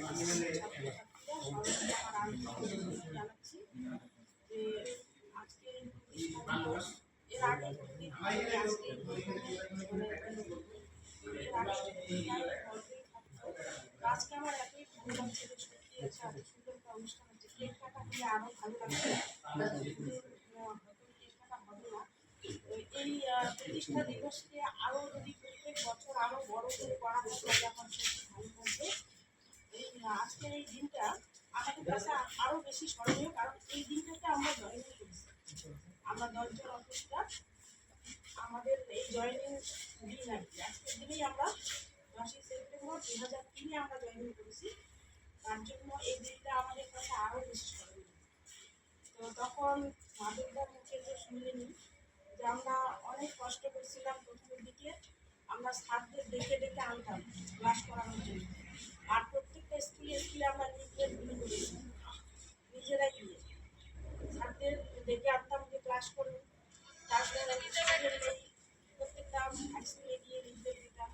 সবাইকে আমার আন্তরিক জানাচ্ছি যে আজকে এর আগে আজকে আজকে আমার এতই ভালো লাগছে যে সত্যি একটা এত সুন্দর একটা অনুষ্ঠান হচ্ছে। কেক কাটা হলে আরো ভালো লাগছে, কেক কাটা হবে না। এই প্রতিষ্ঠা দিবসকে আরো যদি প্রত্যেক বছর আরো বড় করে করা হয় তাহলে আমার সত্যি ভালো লাগবে। এই আজকের এই দিনটা আমাদের কাছে আরো বেশি স্মরণীয়, কারণ এই দিনটাতে আমরা জয়েনিং করেছি। আমরা 10 জন অফিসার আমাদের এই জয়েনিং দিন আর কি আজকের দিনেই আমরা 10ই সেপ্টেম্বর 2003-এ আমরা জয়েনিং করেছি। তার জন্য এই দিনটা আমাদের কাছে আরো বেশি স্মরণীয়। তো তখন মাদকদার মুখে যে শুনলেনি যে আমরা অনেক কষ্ট করছিলাম প্রথমের দিকে। আমরা স্যারদের ডেকে ডেকে আনতাম ক্লাস করানোর জন্য, আর প্রত্যেকটা স্কুলে স্কুলে আমরা নিজেদের গুলি করেছি, নিজেরাই গিয়ে স্যারদের ডেকে আনতাম যে ক্লাস করুন। তারপরে প্রত্যেকটা হাই স্কুলে গিয়ে নিজেদের দিতাম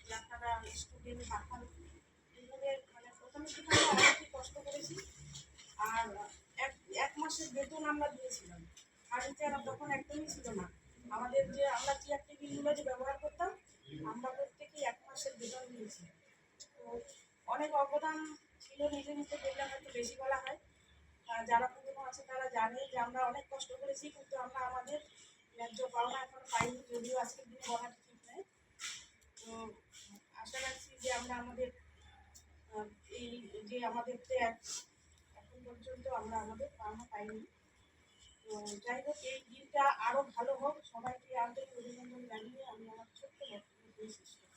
যে আপনারা স্টুডেন্ট পাঠান। এইভাবে মানে প্রথমের দিকে আমরা অনেকই কষ্ট করেছি। আর এক মাসের বেতন আমরা দিয়েছিলাম। ফার্নিচার তখন একদমই ছিল না আমাদের, যে আমরা চেয়ার টেবিলগুলো যে ব্যবহার করতাম আমরা প্রত্যেকেই 1 মাসের বেতন দিয়েছি। তো অনেক অবদান ছিল, নিজে নিজে বললে হয়তো বেশি বলা হয়। যারা পুরনো আছে তারা জানে যে আমরা অনেক কষ্ট করেছি, কিন্তু আমরা আমাদের ন্যায্য পাওনা এখন পাইনি, যদিও আজকের দিনে বলাটা ঠিক নয়। তো আশা রাখছি যে আমরা আমাদের এই যে আমাদের এখন পর্যন্ত আমরা আমাদের পাওনা পাইনি। তো যাই হোক, এই দিনটা আরো ভালো হোক, সবাইকে আন্তরিক অভিনন্দন জানিয়ে আমি আমার ছোট্ট বক্তব্য শেষ করছি।